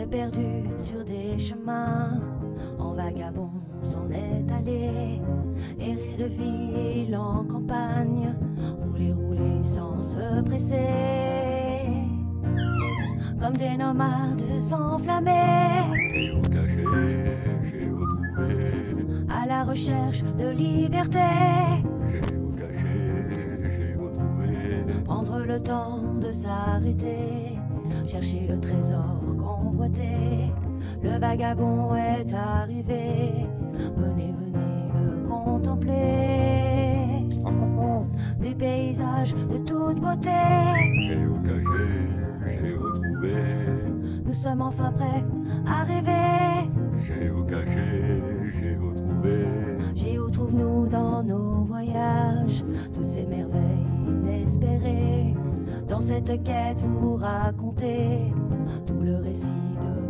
s'est perdu sur des chemins, en vagabond s'en est allé, errer de ville en campagne, rouler, rouler sans se presser, comme des nomades enflammés, Géocaché, géotrouvé, à la recherche de liberté. géocaché, géotrouvé, Prendre le temps de s'arrêter, chercher le trésor convoité. Le vagabond est arrivé, venez, venez le contempler. Des paysages de toute beauté, géocaché, géotrouvé, nous sommes enfin prêts à rêver. géocaché, géotrouvé, Géo trouve-nous dans nos voyages, toutes ces merveilles inespérées. Dans cette quête vous racontez tout le récit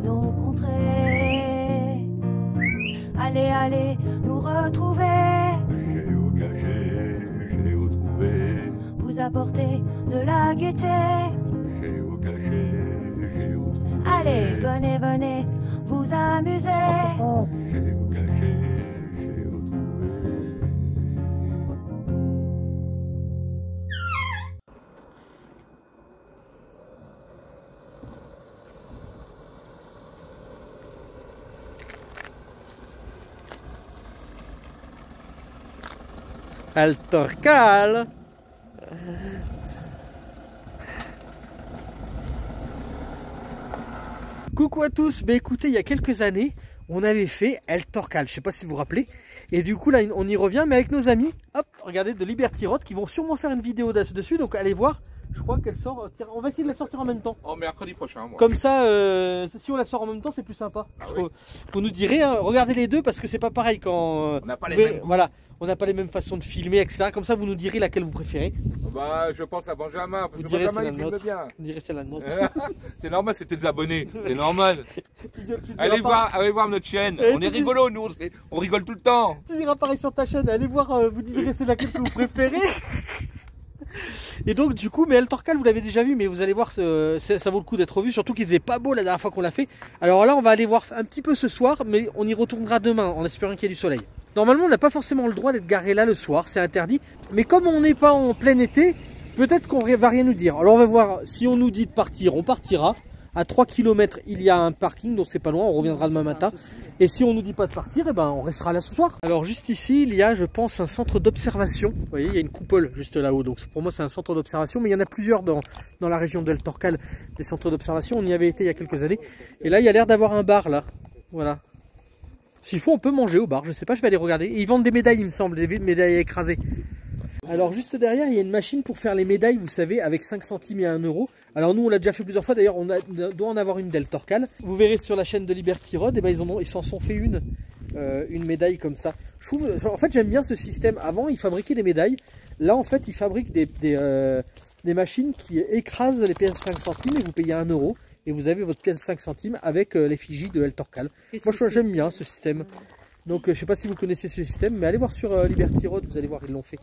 de nos contrées. Allez, allez, nous retrouver, géocaché, géotrouvé, vous apporter de la gaieté. géocaché, géotrouvé, Allez, venez, venez, vous amuser. géocaché, géotrouvé. El Torcal. Coucou à tous, bah écoutez, il y a quelques années, on avait fait El Torcal, je sais pas si vous vous rappelez, et du coup là on y revient, mais avec nos amis, hop, regardez, de Liberty Road, qui vont sûrement faire une vidéo dessus, donc allez voir, je crois qu'elle sort, tiens, on va essayer de la sortir en même temps. Oh, mercredi prochain, moi. Comme ça, si on la sort en même temps, c'est plus sympa. Ah Je oui. trouve. Vous nous direz, hein, regardez les deux parce que c'est pas pareil quand. On n'a pas les vous- mêmes goûts. Voilà, on n'a pas les mêmes façons de filmer, etc. Comme ça, vous nous direz laquelle vous préférez. Bah, je pense à Benjamin, parce Vous que direz Benjamin, c'est il la filme nôtre. bien. Vous direz c'est la nôtre. C'est normal, c'était des abonnés. C'est normal. Tu diras Allez voir notre chaîne. Eh, On tu est dis- rigolo, nous. On rigole tout le temps. Tu diras pareil sur ta chaîne. Allez voir, vous direz c'est laquelle que vous préférez. Et donc du coup, mais El Torcal vous l'avez déjà vu, mais vous allez voir, ça vaut le coup d'être revu, surtout qu'il faisait pas beau la dernière fois qu'on l'a fait. Alors là on va aller voir un petit peu ce soir, mais on y retournera demain en espérant qu'il y ait du soleil. Normalement on n'a pas forcément le droit d'être garé là le soir, c'est interdit. Mais comme on n'est pas en plein été, peut-être qu'on va rien nous dire. Alors on va voir, si on nous dit de partir, on partira. À 3 km il y a un parking, donc c'est pas loin, on reviendra demain matin. Et si on nous dit pas de partir, eh ben on restera là ce soir. Alors juste ici, il y a, je pense, un centre d'observation. Vous voyez, il y a une coupole juste là-haut. Donc pour moi, c'est un centre d'observation. Mais il y en a plusieurs dans la région d'El Torcal, des centres d'observation. On y avait été il y a quelques années. Et là, il y a l'air d'avoir un bar, là. Voilà. S'il faut, on peut manger au bar. Je sais pas, je vais aller regarder. Et ils vendent des médailles, il me semble, des médailles écrasées. Alors juste derrière, il y a une machine pour faire les médailles, vous savez, avec 5 centimes et 1 euro. Alors nous, on l'a déjà fait plusieurs fois. D'ailleurs, on doit en avoir une d'El Torcal. Vous verrez sur la chaîne de Liberty Road, et ben ils s'en sont fait une médaille comme ça. Je trouve, en fait, j'aime bien ce système. Avant, ils fabriquaient des médailles. Là, en fait, ils fabriquent des machines qui écrasent les pièces 5 centimes et vous payez 1 euro. Et vous avez votre pièce 5 centimes avec l'effigie de El Torcal. Moi, j'aime bien ce système. Donc, je sais pas si vous connaissez ce système, mais allez voir sur Liberty Road, vous allez voir, ils l'ont fait.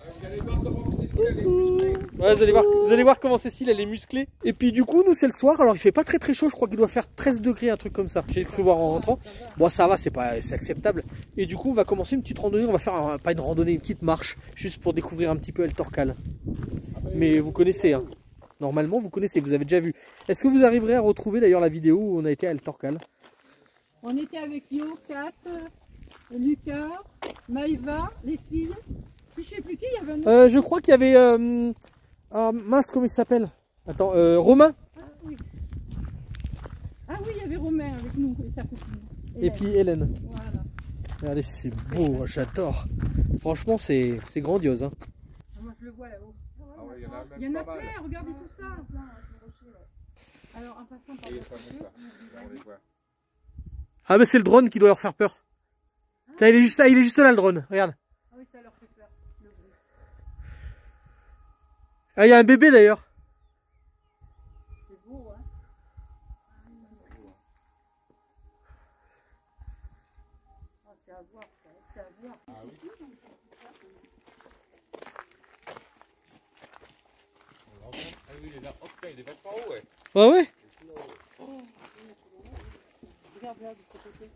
Ouais, vous allez voir comment Cécile elle est musclée. Et puis du coup nous c'est le soir, alors il fait pas très très chaud, je crois qu'il doit faire 13 degrés, un truc comme ça. J'ai cru voir en rentrant. Bon ça va, c'est acceptable. Et du coup on va commencer une petite randonnée, on va faire pas une randonnée, une petite marche, juste pour découvrir un petit peu El Torcal. Mais vous connaissez, hein. Normalement vous connaissez, vous avez déjà vu. Est-ce que vous arriverez à retrouver d'ailleurs la vidéo où on a été à El Torcal? On était avec Yo, Kat, Lucas, Maïva, les filles. Puis je sais plus qui, il y avait un autre. Je crois qu'il y avait... ah mince, comment il s'appelle? Attends, Romain. Ah oui. Ah oui, il y avait Romain avec nous et sa copine. Et puis Hélène. Voilà. Regardez, c'est beau, j'adore. Franchement, c'est grandiose. Hein. Ah, moi je le vois là-haut. Ah ouais, il y en a même Il y en a pas mal. plein, regardez tout ça. Alors en passant par Et le ça, rocher, ça, on les voit. Ah, mais c'est le drone qui doit leur faire peur. Tiens, il est juste là, le drone. Regarde. ah oui, ça leur fait peur. Le bruit. Ah, il y a un bébé d'ailleurs. C'est beau, hein. Ah, c'est à voir, ça. C'est à voir. Ah oui. Ah oui, il est là. Hop, il est vachement haut, ouais. Ouais, ouais. Regarde là de ce côté.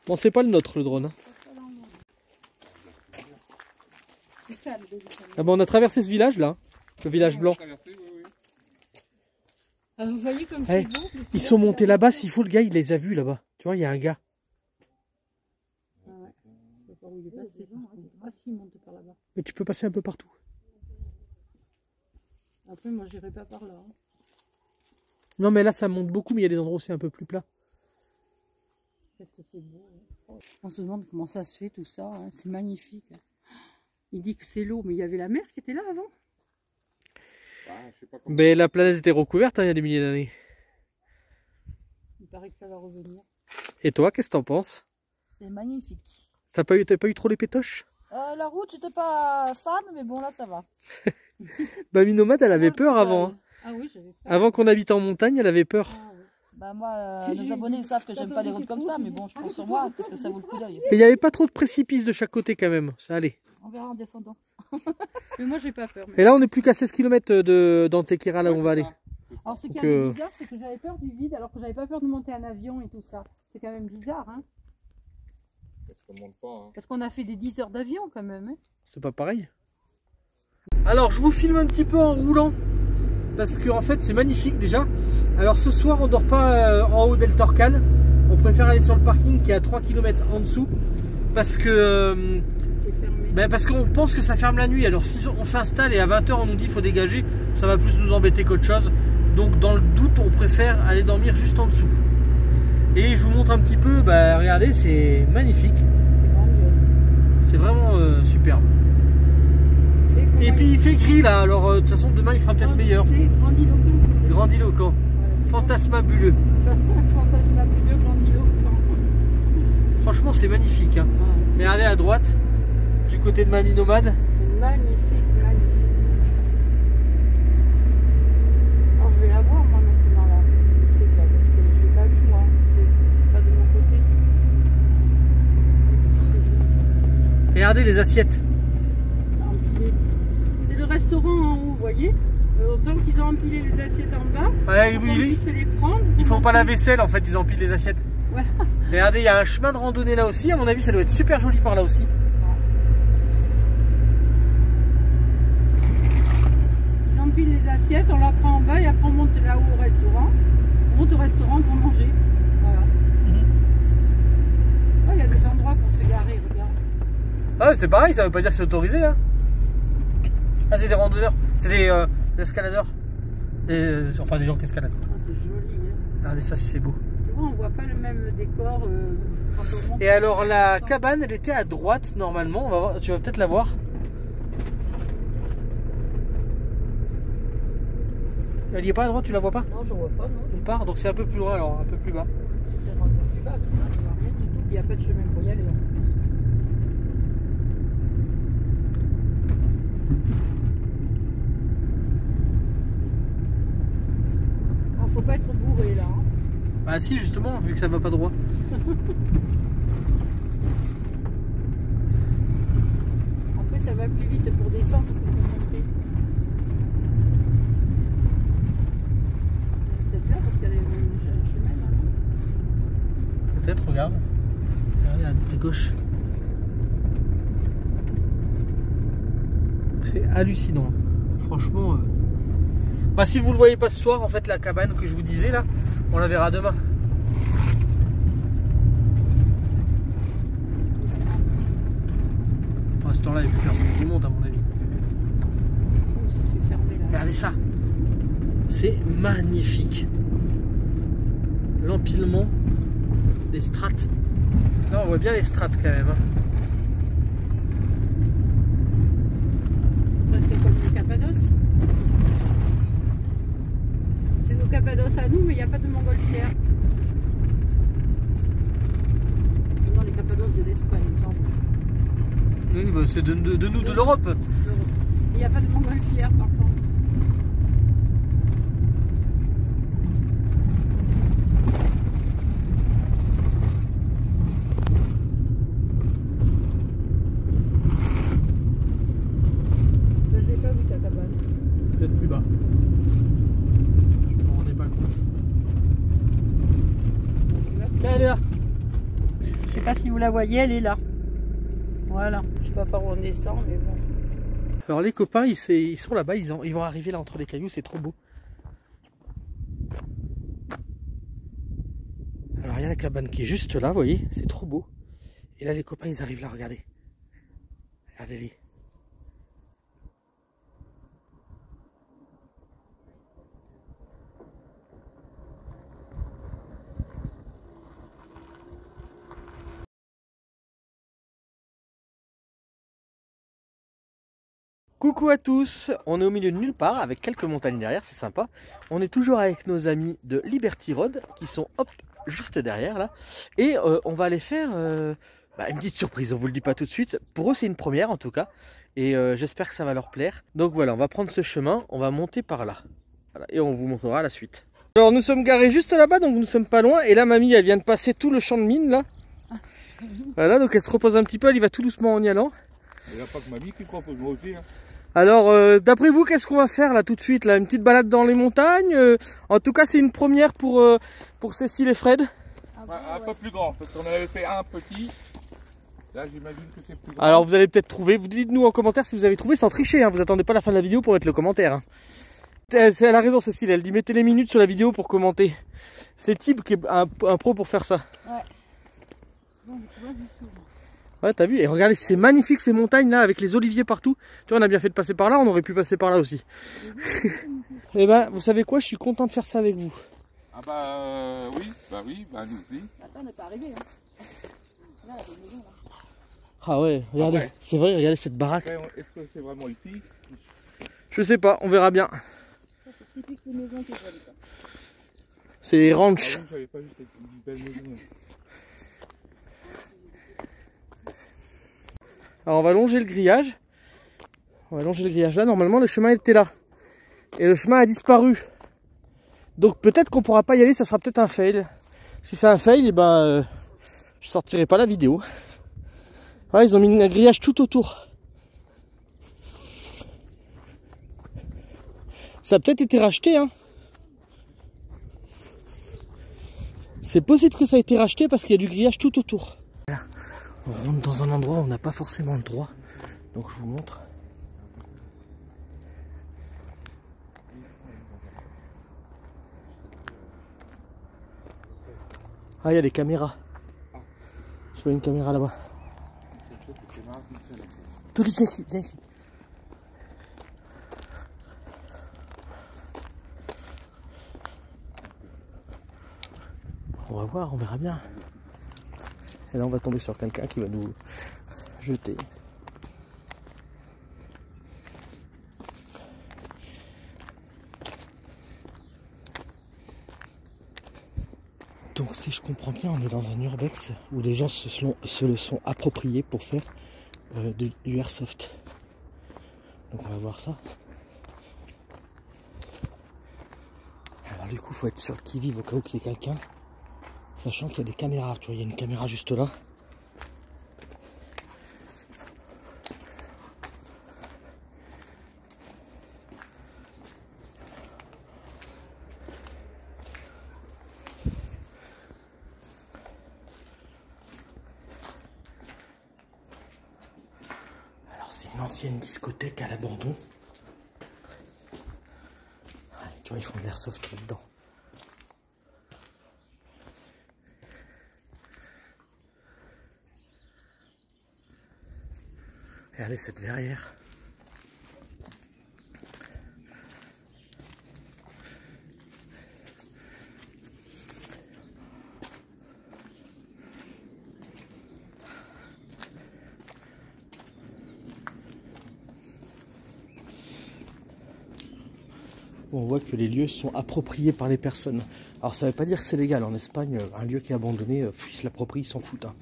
Bon, c'est pas le nôtre le drone. Hein. C'est ça le début. Ah bon, on a traversé ce village là, le village blanc. Alors, vous voyez comme Hey, c'est beau. ils sont montés là-bas, s'il faut, le gars il les a vus là-bas. Tu vois, il y a un gars. Ah ouais. Je sais pas où il est passé. Ah si, il monte par là-bas. Mais tu peux passer un peu partout. Après, moi, j'irai pas par là. Hein. Non mais là ça monte beaucoup, mais il y a des endroits où c'est un peu plus plat. Qu'est-ce que c'est beau. Hein. On se demande comment ça se fait tout ça. Hein. C'est magnifique. Hein. Il dit que c'est l'eau, mais il y avait la mer qui était là avant. Mais la planète était recouverte hein, il y a des milliers d'années. Il paraît que ça va revenir. Et toi, qu'est-ce que t'en penses? C'est magnifique. T'as pas eu trop les pétoches? La route, j'étais pas fan, mais bon, là, ça va. Mamie Nomade, elle avait peur avant. Hein. Ah oui, j'avais peur. Avant qu'on habite en montagne, elle avait peur. Ah, ouais. Bah, moi, nos abonnés ils savent que j'aime pas les routes comme ça, mais bon, je prends sur moi parce que ça vaut le coup d'œil. Mais il n'y avait pas trop de précipices de chaque côté quand même, ça allait. On verra en descendant. Mais moi, j'ai pas peur. Mais... Et là, on n'est plus qu'à 16 km d'Antequera, là où on va aller. Alors, ce qui Donc, est bizarre, c'est que j'avais peur du vide, alors que j'avais pas peur de monter un avion et tout ça. C'est quand même bizarre, hein. Parce qu'on monte pas. Hein. Parce qu'on a fait des 10 heures d'avion quand même. Hein. C'est pas pareil. Alors, je vous filme un petit peu en roulant. Parce que en fait, c'est magnifique déjà. Alors, ce soir, on dort pas en haut d'El Torcal. On préfère aller sur le parking qui est à 3 km en dessous. Parce que... C'est fermé. Ben parce qu'on pense que ça ferme la nuit. Alors si on s'installe et à 20 h on nous dit qu'il faut dégager, ça va plus nous embêter qu'autre chose. Donc dans le doute, on préfère aller dormir juste en dessous. Et je vous montre un petit peu, bah regardez, c'est magnifique. C'est grandiose. C'est vraiment superbe. Et puis il fait gris là, alors de toute façon demain il fera peut-être meilleur. C'est grandiloquent. Grandiloquent. Voilà, Fantasmabuleux. Fantasmabuleux, grandiloquent. Franchement c'est magnifique. Hein. Ouais. Regardez à droite, du côté de Mamie Nomade. C'est magnifique, magnifique. Alors je vais la voir moi maintenant là, le truc là, parce que je l'ai pas vu moi, c'était pas de mon côté. Regardez les assiettes. Empilé. C'est le restaurant en haut, vous voyez. Autant qu'ils ont empilé les assiettes en bas, Ouais, on oui, puisse les prendre. ils font pas la vaisselle en fait, ils empilent les assiettes. Voilà. Regardez, il y a un chemin de randonnée là aussi, à mon avis ça doit être super joli par là aussi. Ils empilent les assiettes, on la prend en bas et après on monte là-haut au restaurant. On monte au restaurant pour manger. Voilà. Oh, il y a des endroits pour se garer, regarde. Ah c'est pareil, ça veut pas dire que c'est autorisé hein. Ah c'est des randonneurs, c'est des escaladeurs. Enfin des gens qui escaladent. Oh, c'est joli. Hein. Regardez ça c'est beau. Tu vois, on voit pas le même décor quand on monte. Et alors la cabane elle était à droite normalement, on va voir, tu vas peut-être la voir. Elle y est pas à droite, tu la vois pas? Non, je vois pas, non. On part, donc c'est un peu plus loin alors, un peu plus bas. C'est peut-être un peu plus bas, sinon je vois rien du tout. Il n'y a pas de chemin pour y aller. En plus. Oh, faut pas être bourré là. Hein. Bah si justement, vu que ça va pas droit. Après, ça va plus vite pour descendre que pour monter. Peut-être là, parce qu'il y a le chemin là, non? Peut-être, regarde. Regardez à gauche. C'est hallucinant. Franchement. Bah si vous le voyez pas ce soir, en fait la cabane que je vous disais là, on la verra demain. À ce temps-là, il n'y a plus personne qui monte à mon avis. C'est fermé là. Regardez ça. C'est magnifique. L'empilement des strates. Là on voit bien les strates quand même. Hein. Presque comme le Cappadoce. C'est nos Cappadoce à nous, mais il n'y a pas de montgolfière. Non, les Cappadoce de l'Espagne. Oui, bah c'est de nous, de l'Europe. Il n'y a pas de montgolfière par contre. Ben, je l'ai pas vu ta cabane. Peut-être plus bas. Je me rendais pas compte. si vous la voyez, elle est là. Voilà, je sais pas par où on descend, mais bon. Alors les copains, ils sont là-bas, ils vont arriver là entre les cailloux, c'est trop beau. Alors il y a la cabane qui est juste là, vous voyez, c'est trop beau. Et là les copains, ils arrivent là, regardez. Regardez-les. Coucou à tous, on est au milieu de nulle part avec quelques montagnes derrière, c'est sympa. On est toujours avec nos amis de Liberty Road qui sont hop juste derrière là. Et on va aller faire une petite surprise, on vous le dit pas tout de suite. Pour eux c'est une première en tout cas. Et j'espère que ça va leur plaire. Donc voilà, on va prendre ce chemin, on va monter par là. Voilà, et on vous montrera la suite. Alors nous sommes garés juste là-bas, donc nous sommes pas loin. Et là mamie elle vient de passer tout le champ de mine là. Voilà, donc elle se repose un petit peu, elle y va tout doucement en y allant. Il n'y a pas que mamie qui propose, moi aussi. Hein. Alors, d'après vous, qu'est-ce qu'on va faire là tout de suite là? Une petite balade dans les montagnes en tout cas, c'est une première pour Cécile et Fred. Un peu plus grand, parce qu'on avait fait un petit. Là, j'imagine que c'est plus grand. Alors, vous allez peut-être trouver. Vous dites-nous en commentaire si vous avez trouvé sans tricher. Hein. Vous attendez pas la fin de la vidéo pour mettre le commentaire. Hein. Elle a raison, Cécile. Elle dit mettez les minutes sur la vidéo pour commenter. C'est Tib qui est un pro pour faire ça. Ouais. Bon, tu vois, du tout. Ouais, t'as vu? Et regardez, c'est magnifique ces montagnes là avec les oliviers partout. Tu vois, on a bien fait de passer par là, on aurait pu passer par là aussi. Et ben, vous savez quoi? Je suis content de faire ça avec vous. Ah bah oui, nous aussi. Attends, on n'est pas arrivé. Hein. Là, il y a des maisons là. Ah ouais, regardez, Ouais. c'est vrai, regardez cette baraque. Après, est-ce que c'est vraiment ici? Je sais pas, on verra bien. Ça, c'est typique des maisons que j'habite. C'est les Ah ranchs. oui, j'avais pas vu cette belle maison. Alors on va longer le grillage. On va longer le grillage là. Normalement le chemin était là. Et le chemin a disparu. Donc peut-être qu'on pourra pas y aller, ça sera peut-être un fail. Si c'est un fail, et ben je sortirai pas la vidéo. Ouais, ils ont mis un grillage tout autour. Ça a peut-être été racheté, hein. C'est possible que ça a été racheté parce qu'il y a du grillage tout autour. On rentre dans un endroit où on n'a pas forcément le droit. Donc je vous montre. Ah, il y a des caméras. Je vois une caméra là-bas. Tout viens ici, viens ici. On va voir, on verra bien. Et là on va tomber sur quelqu'un qui va nous jeter. Donc si je comprends bien, on est dans un urbex où les gens se le sont appropriés pour faire du airsoft. Donc on va voir ça. Alors du coup il faut être sur le qui-vive au cas où qu'il y ait quelqu'un. Sachant qu'il y a des caméras, tu vois, il y a une caméra juste là. Alors c'est une ancienne discothèque à l'abandon. Ouais, tu vois, ils font de l'airsoft là-dedans. Regardez cette verrière. On voit que les lieux sont appropriés par les personnes. Alors ça ne veut pas dire que c'est légal. En Espagne, un lieu qui est abandonné, ils se l'approprient, ils s'en foutent. Hein.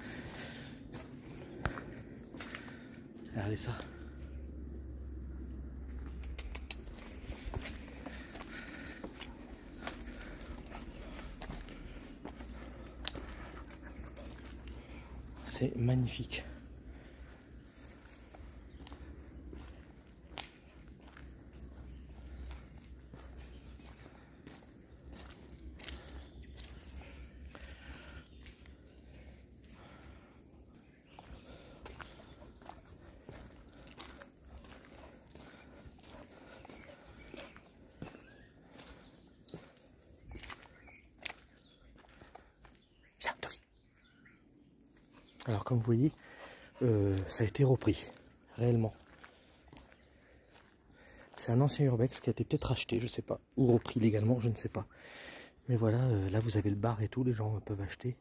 Regardez ça. C'est magnifique. Alors comme vous voyez, ça a été repris, réellement. C'est un ancien urbex qui a été peut-être acheté, je sais pas, ou repris légalement, je ne sais pas. Mais voilà, là vous avez le bar et tout, les gens peuvent acheter.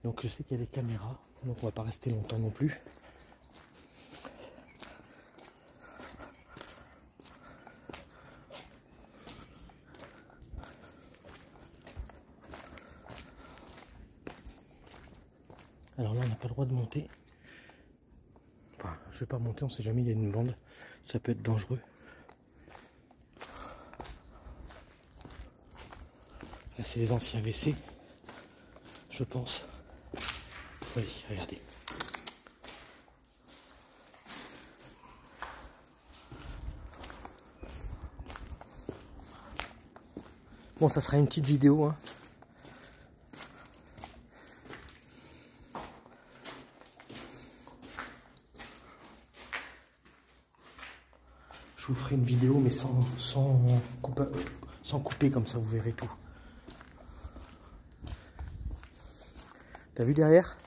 Donc je sais qu'il y a des caméras, donc on va pas rester longtemps non plus. Alors là on n'a pas le droit de monter. Enfin, je vais pas monter, on sait jamais, il y a une bande, ça peut être dangereux. Là c'est les anciens WC, je pense. Oui, regardez. Bon, ça sera une petite vidéo, hein. Je vous ferai une vidéo, mais sans couper, comme ça vous verrez tout. T'as vu derrière?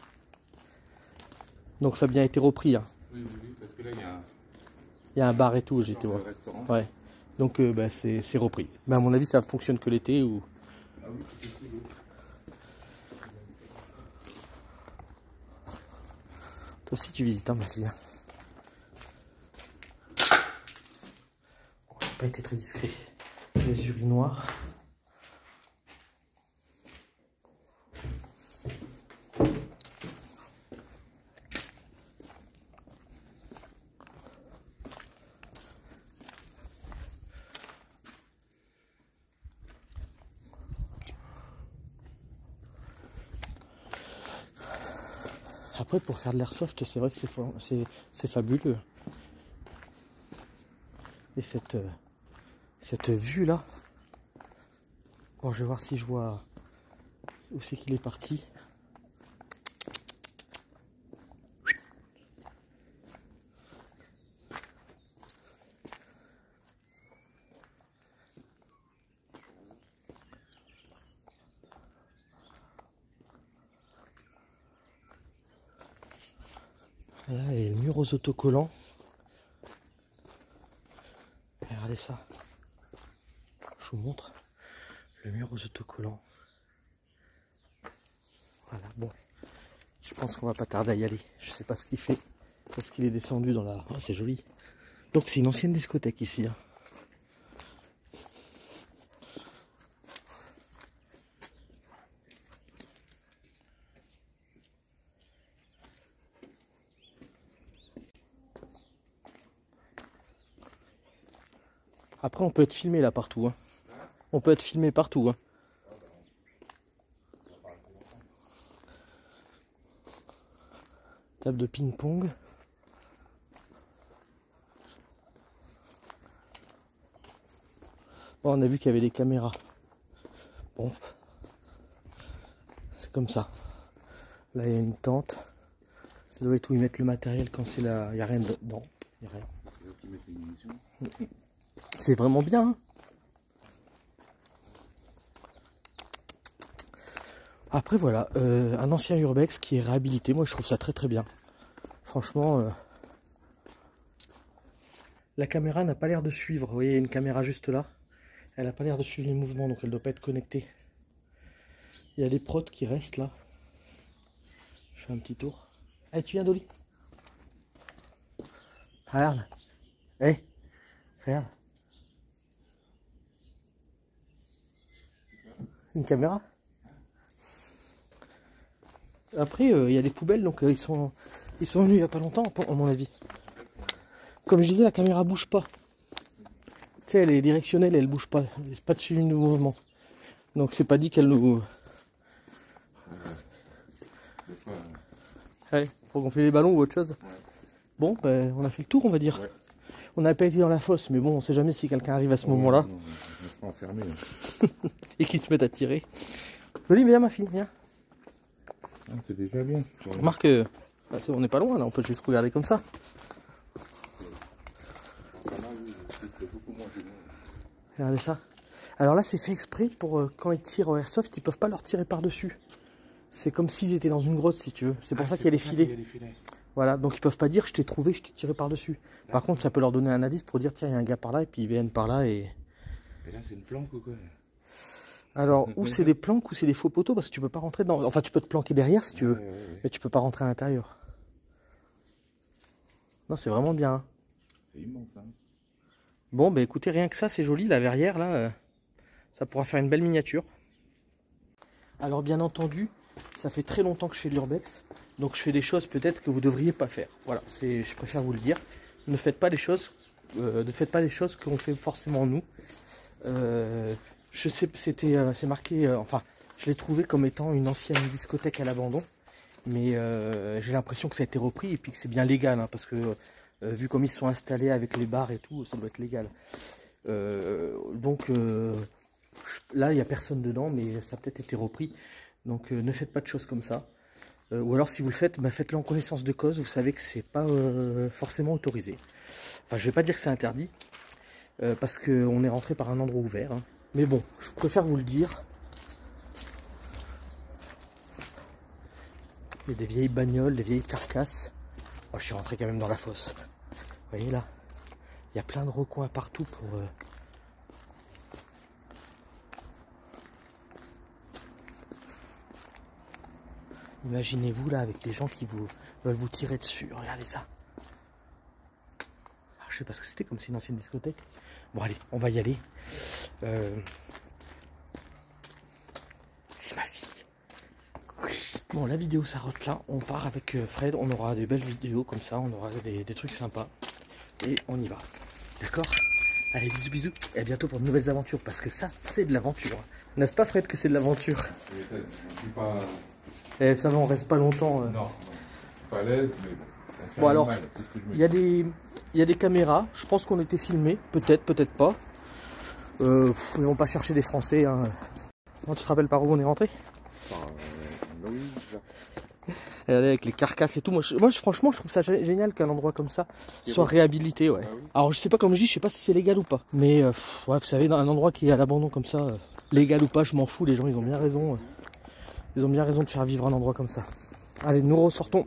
Donc ça a bien été repris. Hein. Oui, parce que là il y a un bar et tout, j'étais voir. Ouais. Donc bah, c'est repris. Mais à mon avis, ça fonctionne que l'été ou. Ah oui, c'est cool. Toi aussi tu visites, hein, ma fille. Bon, j'ai pas été très discret. Les urinoirs. Après, pour faire de l'airsoft, c'est vrai que c'est fabuleux. Et cette vue là. Bon, je vais voir si je vois où c'est qu'il est parti. Là, il y a le mur aux autocollants. Regardez ça. Je vous montre le mur aux autocollants. Voilà, bon. Je pense qu'on va pas tarder à y aller. Je sais pas ce qu'il fait. Parce qu'il est descendu dans la... Oh, c'est joli. Donc c'est une ancienne discothèque ici. Hein. Après, on peut être filmé là partout. Hein. On peut être filmé partout. Hein. Table de ping-pong. Bon, on a vu qu'il y avait des caméras. Bon. C'est comme ça. Là, il y a une tente. Ça doit être où ils mettent le matériel quand c'est là. Il n'y a rien dedans. Il n'y a rien. C'est vraiment bien. Hein. Après voilà, un ancien urbex qui est réhabilité. Moi je trouve ça très très bien. Franchement, la caméra n'a pas l'air de suivre. Vous voyez, il y a une caméra juste là. Elle n'a pas l'air de suivre les mouvements, donc elle ne doit pas être connectée. Il y a des prods qui restent là. Je fais un petit tour. Allez, tu viens Dolly? Regarde. Hey, regarde. Une caméra. Après, il y a des poubelles, donc ils sont venus il n'y a pas longtemps, à mon avis. Comme je disais, la caméra bouge pas. Tu sais, elle est directionnelle, elle bouge pas. C'est pas de suivi de mouvement. Donc c'est pas dit qu'elle nous... Ouais, faut gonfler les ballons ou autre chose. Ouais. Bon, ben, on a fait le tour, on va dire. Ouais. On n'a pas été dans la fosse, mais bon, on sait jamais si quelqu'un arrive à ce moment-là. On enfermé. Et qu'il se mette à tirer. Dolly, viens ma fille, viens. Ah, c'est déjà bien. Remarque, on n'est pas loin là, on peut juste regarder comme ça. Regardez ça. Alors là, c'est fait exprès pour quand ils tirent au airsoft, ils peuvent pas leur tirer par-dessus. C'est comme s'ils étaient dans une grotte, si tu veux. C'est pour ça qu'il y a les filets. Voilà, donc ils peuvent pas dire je t'ai trouvé, je t'ai tiré par-dessus. Par contre, ça peut leur donner un indice pour dire tiens, il y a un gars par là, et puis ils viennent par là et... Et là, c'est une planque ou quoi? Alors, ou c'est des planques ou c'est des faux poteaux, parce que tu peux pas rentrer dedans. Enfin, tu peux te planquer derrière si tu veux, mais tu peux pas rentrer à l'intérieur. Non, c'est vraiment bien. Hein. C'est immense, hein. Bon, bah écoutez, rien que ça, c'est joli, la verrière, là, ça pourra faire une belle miniature. Alors, bien entendu, ça fait très longtemps que je fais de l'urbex, donc je fais des choses peut-être que vous devriez pas faire. Voilà, je préfère vous le dire. Ne faites pas les choses, qu'on fait forcément nous. Je sais, c'est marqué, enfin, je l'ai trouvé comme étant une ancienne discothèque à l'abandon, mais j'ai l'impression que ça a été repris et puis que c'est bien légal, hein, parce que vu comme ils se sont installés avec les bars et tout, ça doit être légal. Donc là, il n'y a personne dedans, mais ça a peut-être été repris, donc ne faites pas de choses comme ça. Ou alors si vous le faites, bah, faites-le en connaissance de cause, vous savez que c'est pas forcément autorisé. Enfin, je vais pas dire que c'est interdit, parce qu'on est rentré par un endroit ouvert, hein. Mais bon, je préfère vous le dire. Il y a des vieilles bagnoles, des vieilles carcasses. Oh, je suis rentré quand même dans la fosse. Vous voyez là, il y a plein de recoins partout pour... Imaginez-vous là avec des gens qui veulent vous tirer dessus. Regardez ça. Alors, je sais pas ce que c'était, comme c'est une ancienne discothèque. Bon allez, on va y aller. C'est ma fille. Oui. Bon, la vidéo s'arrête là. On part avec Fred. On aura des belles vidéos comme ça. On aura des trucs sympas. Et on y va. D'accord? Allez, bisous, bisous. Et à bientôt pour de nouvelles aventures. Parce que ça, c'est de l'aventure. N'est-ce pas, Fred, que c'est de l'aventure? Je suis pas... Eh, ça va, on reste pas longtemps. Non, pas à l'aise, mais bon. Bon, alors, il y a des caméras. Je pense qu'on était filmés. Peut-être, peut-être pas. Ils vont pas chercher des Français. Hein. Non, tu te rappelles par où on est rentré? Oui, Regardez, avec les carcasses et tout. Moi, franchement, je trouve ça génial qu'un endroit comme ça soit réhabilité. Ouais. Ah oui. Alors, je sais pas, comme je dis, je sais pas si c'est légal ou pas. Mais, ouais, vous savez, dans un endroit qui est à l'abandon comme ça, légal ou pas, je m'en fous. Les gens, ils ont bien raison. Ils ont bien raison de faire vivre un endroit comme ça. Allez, nous ressortons.